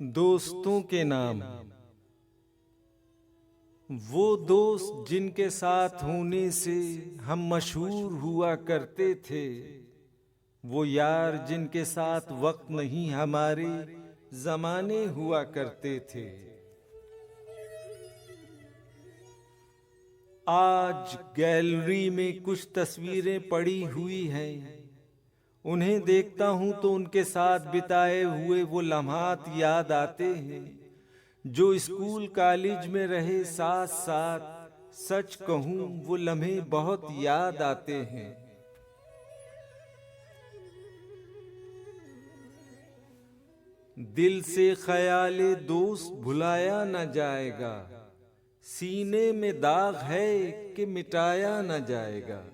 दोस्तों के नाम। वो दोस्त जिनके साथ होने से हम मशहूर हुआ करते थे, वो यार जिनके साथ वक्त नहीं हमारे जमाने हुआ करते थे। आज गैलरी में कुछ तस्वीरें पड़ी हुई हैं, उन्हें देखता हूं तो उनके साथ बिताए हुए वो लम्हात याद आते हैं जो स्कूल कॉलेज में रहे साथ साथ। सच कहूं वो लम्हे बहुत याद आते हैं। दिल से ख्याले दोस्त भुलाया न जाएगा, सीने में दाग है कि मिटाया न जाएगा।